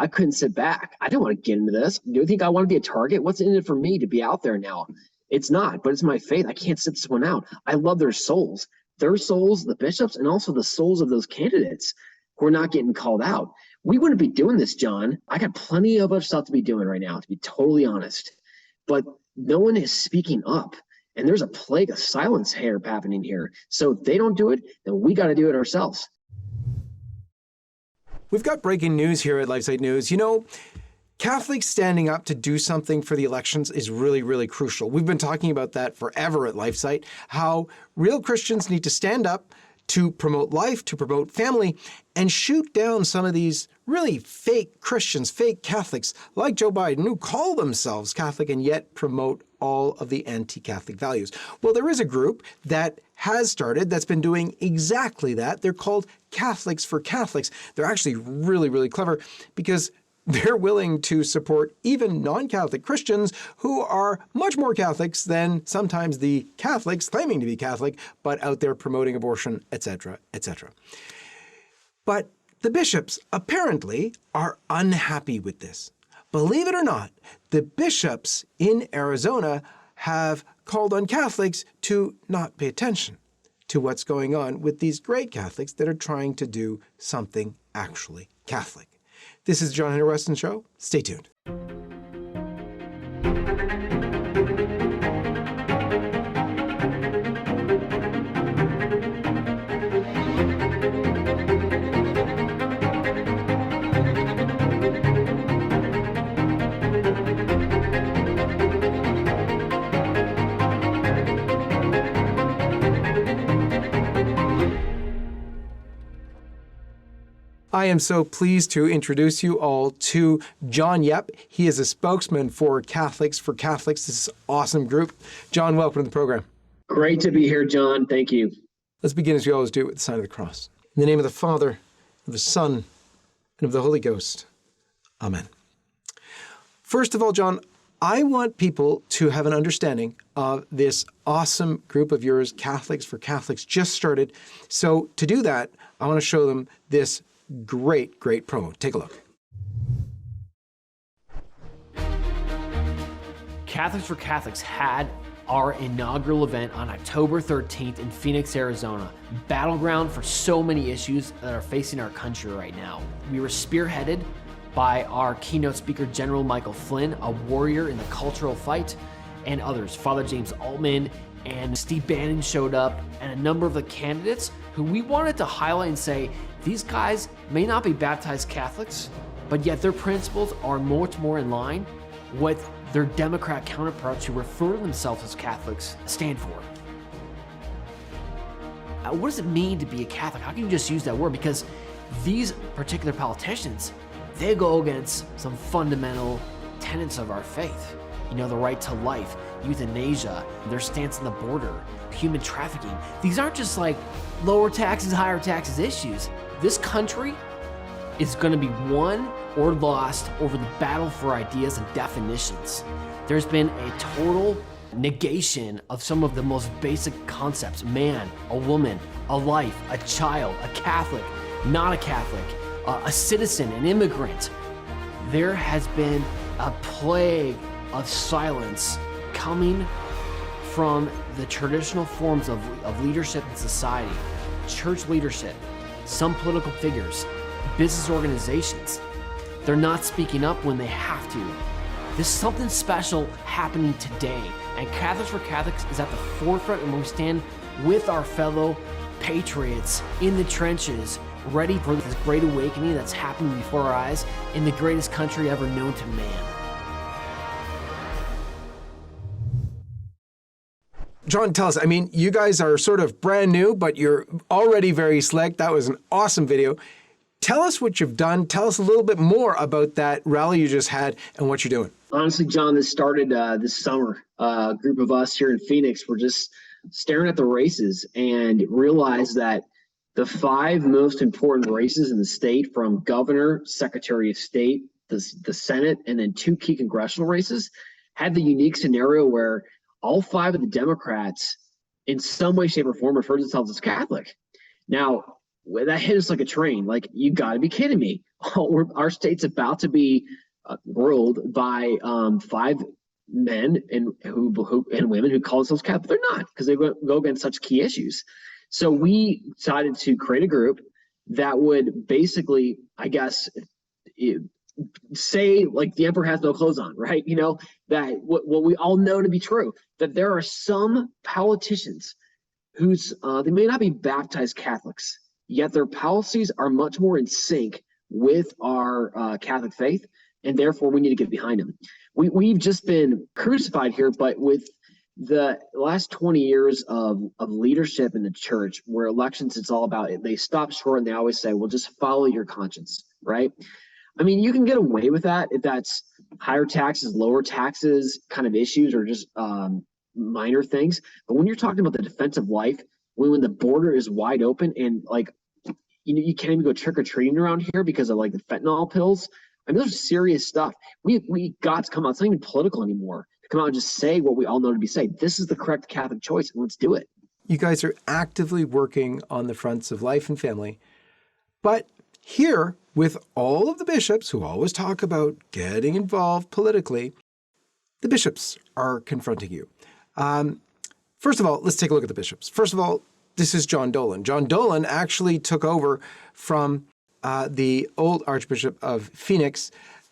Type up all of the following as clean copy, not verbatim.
I couldn't sit back. I don't want to get into this. Do you think I want to be a target? What's in it for me to be out there now? It's not, but it's my faith. I can't sit this one out. I love their souls, the bishops, and also the souls of those candidates who are not getting called out. We wouldn't be doing this, John. I got plenty of other stuff to be doing right now, to be totally honest. But no one is speaking up. And there's a plague of silence here happening here. So if they don't do it, then we got to do it ourselves. We've got breaking news here at LifeSiteNews. You know, Catholics standing up to do something for the elections is really, really crucial. We've been talking about that forever at LifeSite, how real Christians need to stand up to promote life, to promote family, and shoot down some of these really fake Christians, fake Catholics like Joe Biden, who call themselves Catholic and yet promote all of the anti-Catholic values. Well, there is a group that has started that's been doing exactly that. They're called Catholics for Catholics. They're actually really, really clever because they're willing to support even non-Catholic Christians who are much more Catholics than sometimes the Catholics claiming to be Catholic, but out there promoting abortion, etc., etc. But the bishops apparently are unhappy with this. Believe it or not, the bishops in Arizona have called on Catholics to not pay attention to what's going on with these great Catholics that are trying to do something actually Catholic. This is John Henry Westen Show. Stay tuned. I am so pleased to introduce you all to John Yep. He is a spokesman for Catholics for Catholics. This is an awesome group. John, welcome to the program. Great to be here, John. Thank you. Let's begin as we always do with the sign of the cross. In the name of the Father, of the Son, and of the Holy Ghost. Amen. First of all, John, I want people to have an understanding of this awesome group of yours, Catholics for Catholics, just started. So to do that, I want to show them this great promo. Take a look. Catholics for Catholics had our inaugural event on October 13th in Phoenix, Arizona, battleground for so many issues that are facing our country right now. We were spearheaded by our keynote speaker, General Michael Flynn, a warrior in the cultural fight, and others. Father James Altman and Steve Bannon showed up, and a number of the candidates who we wanted to highlight and say, these guys may not be baptized Catholics, but yet their principles are much more in line with their Democrat counterparts who refer to themselves as Catholics stand for. What does it mean to be a Catholic? How can you just use that word? Because these particular politicians, they go against some fundamental tenets of our faith. You know, the right to life, euthanasia, their stance on the border, human trafficking. These aren't just like lower taxes, higher taxes issues. This country is going to be won or lost over the battle for ideas and definitions. There's been a total negation of some of the most basic concepts: man, a woman, a life, a child, a Catholic, not a Catholic, a citizen, an immigrant. There has been a plague of silence coming from the traditional forms of leadership in society, church leadership, some political figures, business organizations. They're not speaking up when they have to. There's something special happening today, and Catholics for Catholics is at the forefront, and we stand with our fellow patriots in the trenches, ready for this great awakening that's happening before our eyes in the greatest country ever known to man. John, tell us, I mean, you guys are sort of brand new, but you're already very slick. That was an awesome video. Tell us what you've done. Tell us a little bit more about that rally you just had and what you're doing. Honestly, John, this started this summer. A group of us here in Phoenix were just staring at the races and realized that the 5 most important races in the state, from governor, secretary of state, the Senate, and then 2 key congressional races, had the unique scenario where all 5 of the Democrats in some way, shape, or form refer to themselves as Catholic. Now, that hit us like a train. Like, you got to be kidding me. Our state's about to be ruled by 5 men and women who call themselves Catholic. They're not, because they go against such key issues. So we decided to create a group that would basically, I guess, say, like, the emperor has no clothes on, right? That what we all know to be true, that there are some politicians who's they may not be baptized Catholics, yet their policies are much more in sync with our Catholic faith, and therefore we need to get behind them. We've just been crucified here, but with the last 20 years of leadership in the church, where elections, it's all about it. They stop short and they always say, well, just follow your conscience, right? I mean, you can get away with that if that's higher taxes, lower taxes kind of issues, or just minor things. But when you're talking about the defense of life, when the border is wide open and, like, you can't even go trick-or-treating around here because of, like, the fentanyl pills. I mean, those are serious stuff. We got to come out. It's not even political anymore. To come out and just say what we all know to be said. This is the correct Catholic choice, and let's do it. You guys are actively working on the fronts of life and family. But here, with all of the bishops who always talk about getting involved politically, the bishops are confronting you. First of all, let's take a look at the bishops. First of all, this is John Dolan. John Dolan actually took over from the old Archbishop of Phoenix,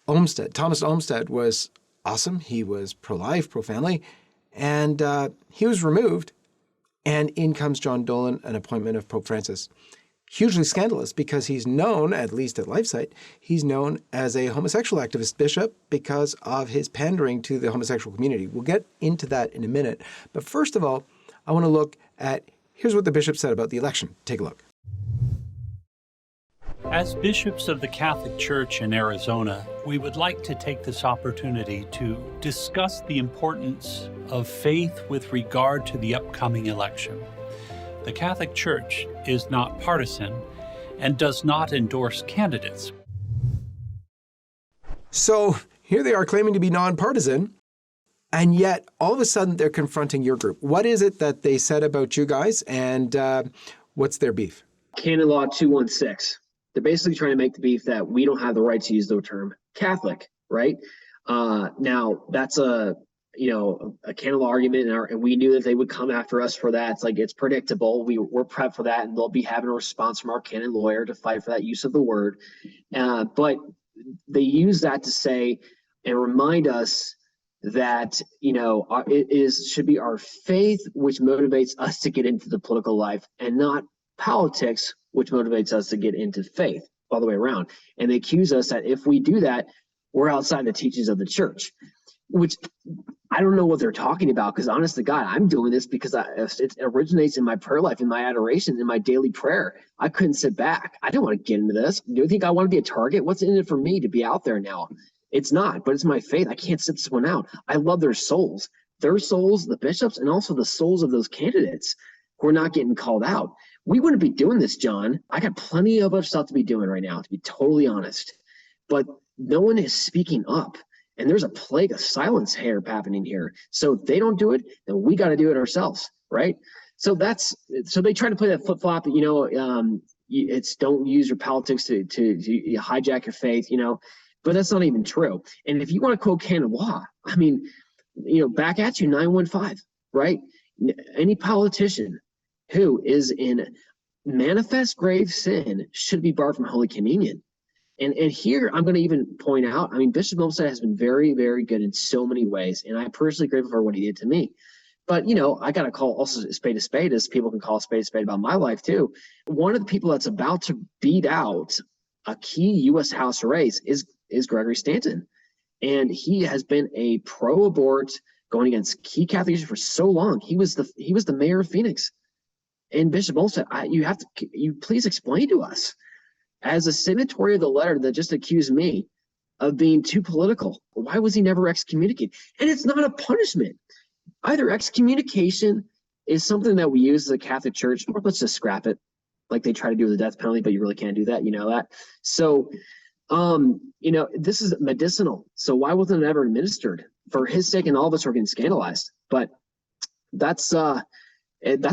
Olmsted. Thomas Olmsted was awesome. He was pro-life, pro-family, and he was removed. And in comes John Dolan, an appointment of Pope Francis. Hugely scandalous, because he's known, at least at LifeSite, he's known as a homosexual activist bishop because of his pandering to the homosexual community. We'll get into that in a minute. But first of all, I want to look at, here's what the bishop said about the election. Take a look. As bishops of the Catholic Church in Arizona, we would like to take this opportunity to discuss the importance of faith with regard to the upcoming election. The Catholic Church is not partisan and does not endorse candidates. So here they are claiming to be nonpartisan, and yet all of a sudden they're confronting your group. What is it that they said about you guys, and what's their beef? Canon Law 216. They're basically trying to make the beef that we don't have the right to use the term Catholic, right? Now, that's a canon law argument, and we knew that they would come after us for that. It's like, it's predictable. We're prepped for that, and they'll be having a response from our canon lawyer to fight for that use of the word. But they use that to say and remind us that should be our faith which motivates us to get into the political life, and not politics which motivates us to get into faith, all the way around. And they accuse us that if we do that, we're outside the teachings of the church, which I don't know what they're talking about, because honest to God, I'm doing this because it originates in my prayer life, in my adoration, in my daily prayer. I couldn't sit back. I didn't want to get into this. Do you think I want to be a target? What's in it for me to be out there now? It's not, but it's my faith. I can't sit this one out. I love their souls, the bishops, and also the souls of those candidates who are not getting called out. We wouldn't be doing this, John. I got plenty of other stuff to be doing right now, to be totally honest. But no one is speaking up. And there's a plague of silence here happening here. So if they don't do it, then we got to do it ourselves, right? So they try to play that flip-flop, it's don't use your politics to hijack your faith, but that's not even true. And if you want to quote canon law, I mean, back at you, 915, right? Any politician who is in manifest grave sin should be barred from Holy Communion. And here I'm going to even point out, I mean, Bishop Olmsted has been very, very good in so many ways, and I'm personally grateful for what he did to me. But, I got to call also a spade, as people can call a spade about my life too. One of the people that's about to beat out a key U.S. House race is Gregory Stanton. And he has been a pro-abort, going against key Catholic issues for so long. He was the mayor of Phoenix. And Bishop Olmsted, you please explain to us, as a signatory of the letter that just accused me of being too political, why was he never excommunicated? And it's not a punishment. Either excommunication is something that we use as a Catholic Church, or let's just scrap it, like they try to do with the death penalty, but you really can't do that, that. So, this is medicinal. So why wasn't it ever administered? For his sake, and all of us are getting scandalized. But that's what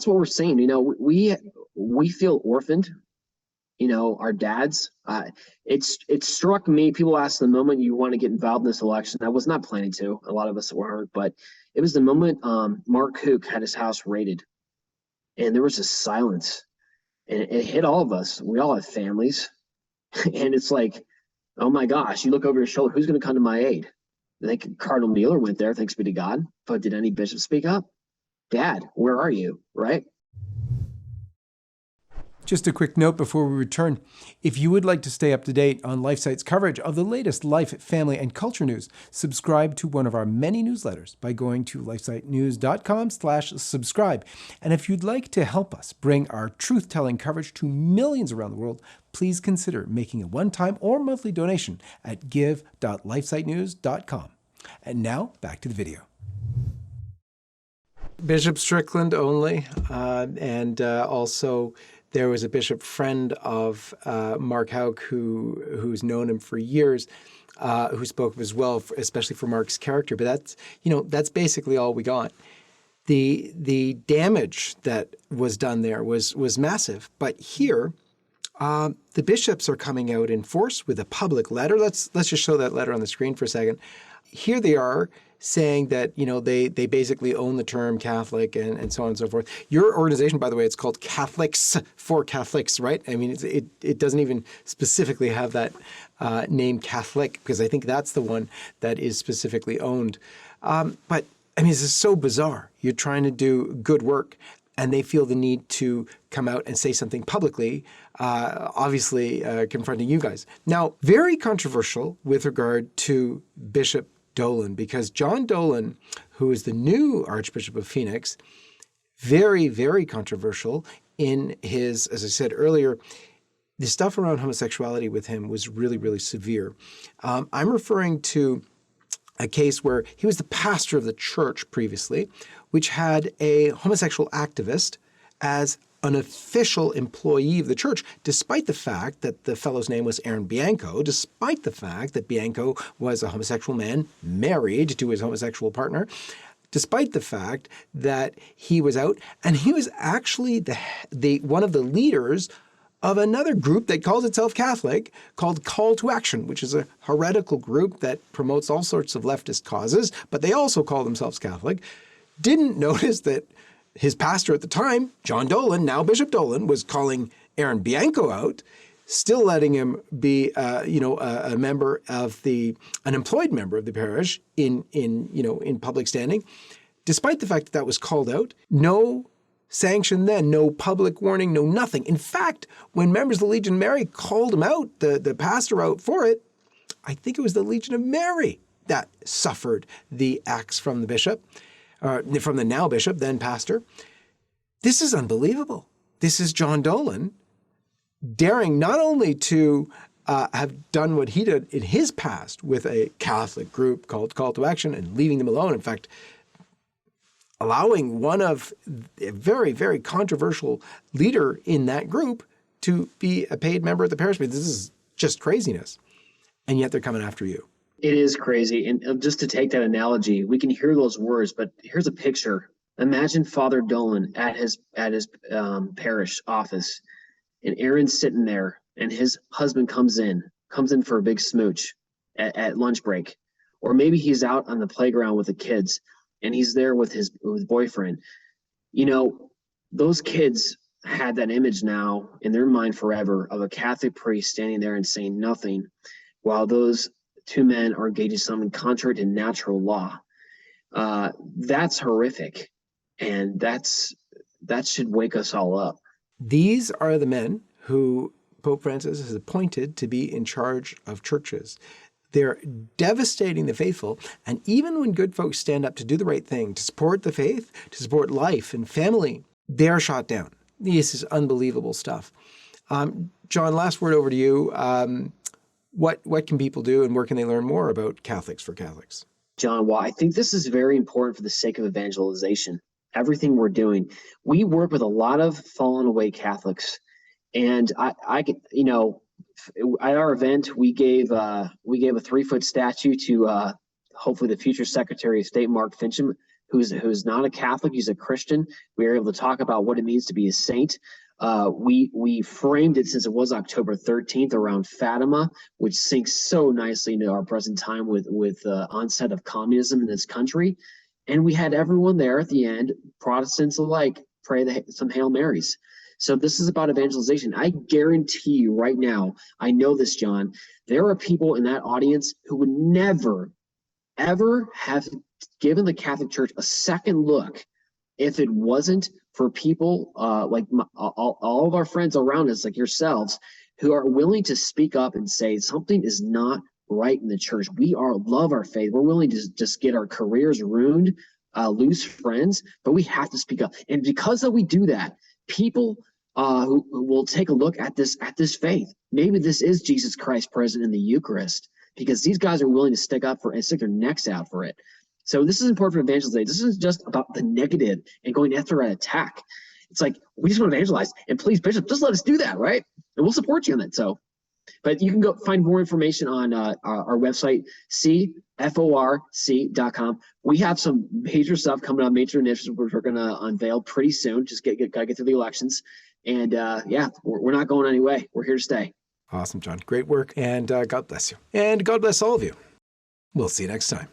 we're saying. We feel orphaned our dads. It struck me. People asked the moment you want to get involved in this election. I was not planning to. A lot of us weren't, but it was the moment Mark Kook had his house raided, and there was just silence, and it hit all of us. We all have families, and it's like, oh my gosh, you look over your shoulder. Who's going to come to my aid? I think Cardinal Mueller went there. Thanks be to God. But did any bishop speak up? Dad, where are you? Right? Just a quick note before we return. If you would like to stay up to date on LifeSite's coverage of the latest life, family, and culture news, subscribe to one of our many newsletters by going to lifesitenews.com/subscribe. And if you'd like to help us bring our truth-telling coverage to millions around the world, please consider making a one-time or monthly donation at give.lifesitenews.com. And now, back to the video. Bishop Strickland only, and also there was a bishop friend of Mark Houck who's known him for years, who spoke as well, especially for Mark's character. But that's basically all we got. The damage that was done there was massive. But here, the bishops are coming out in force with a public letter. Let's just show that letter on the screen for a second. Here they are, saying that, they basically own the term Catholic and so on and so forth. Your organization, by the way, it's called Catholics for Catholics, right? I mean, it doesn't even specifically have that name Catholic, because I think that's the one that is specifically owned. But, I mean, this is so bizarre. You're trying to do good work, and they feel the need to come out and say something publicly, obviously confronting you guys. Now, very controversial with regard to Bishop Dolan, because John Dolan, who is the new Archbishop of Phoenix, very, very controversial in his, as I said earlier, the stuff around homosexuality with him was really, really severe. I'm referring to a case where he was the pastor of the church previously, which had a homosexual activist as an official employee of the church, despite the fact that the fellow's name was Aaron Bianco, despite the fact that Bianco was a homosexual man married to his homosexual partner, despite the fact that he was out, and he was actually the one of the leaders of another group that calls itself Catholic, called Call to Action, which is a heretical group that promotes all sorts of leftist causes, but they also call themselves Catholic. Didn't notice that his pastor at the time, John Dolan, now Bishop Dolan, was calling Aaron Bianco out, still letting him be, a member of an employed member of the parish in public standing, despite the fact that that was called out. No sanction then, no public warning, no nothing. In fact, when members of the Legion of Mary called him out, the pastor out for it, I think it was the Legion of Mary that suffered the axe from the bishop. From the now bishop, then pastor. This is unbelievable. This is John Dolan daring not only to have done what he did in his past with a Catholic group called Call to Action and leaving them alone. In fact, allowing one of a very, very controversial leader in that group to be a paid member of the parish. This is just craziness. And yet they're coming after you. It is crazy. And just to take that analogy, we can hear those words, but here's a picture. Imagine Father Dolan at his parish office, and Aaron's sitting there, and his husband comes in for a big smooch at lunch break. Or maybe he's out on the playground with the kids, and he's there with his boyfriend. Those kids had that image now in their mind forever of a Catholic priest standing there and saying nothing, while those two men are engaged in something contrary to natural law. That's horrific. And that should wake us all up. These are the men who Pope Francis has appointed to be in charge of churches. They're devastating the faithful. And even when good folks stand up to do the right thing, to support the faith, to support life and family, they're shot down. This is unbelievable stuff. John, last word over to you. What can people do, and where can they learn more about Catholics for Catholics? John, well, I think this is very important for the sake of evangelization. Everything we're doing, we work with a lot of fallen away Catholics, and I at our event we gave a 3-foot statue to hopefully the future Secretary of State Mark Fincham, who's not a Catholic, he's a Christian. We were able to talk about what it means to be a saint. We framed it, since it was October 13th, around Fatima, which syncs so nicely into our present time with onset of communism in this country. And we had everyone there at the end, Protestants alike, pray some Hail Marys. So this is about evangelization. I guarantee you right now, I know this, John, there are people in that audience who would never, ever have given the Catholic Church a second look if it wasn't for people like all of our friends around us, like yourselves, who are willing to speak up and say something is not right in the church. We love our faith. We're willing to just get our careers ruined, lose friends, but we have to speak up. And because that we do that, people who will take a look at this faith. Maybe this is Jesus Christ present in the Eucharist, because these guys are willing to stick up for and stick their necks out for it. So this is important for evangelization. This isn't just about the negative and going after an attack. It's like, we just want to evangelize, and please, Bishop, just let us do that, right? And we'll support you on that. So, but you can go find more information on our website, cforc.com. We have some major stuff coming up, major initiatives we're going to unveil pretty soon. Just gotta get through the elections. And yeah, we're not going anyway. We're here to stay. Awesome, John. Great work. And God bless you. And God bless all of you. We'll see you next time.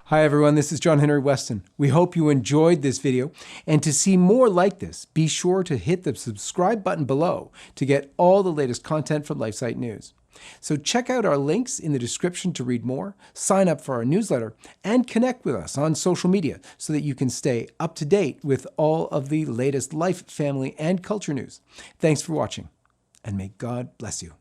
Hi everyone, this is John Henry Westen. We hope you enjoyed this video, and to see more like this, be sure to hit the subscribe button below to get all the latest content from LifeSiteNews. So check out our links in the description to read more, sign up for our newsletter, and connect with us on social media so that you can stay up to date with all of the latest life, family, and culture news. Thanks for watching, and may God bless you.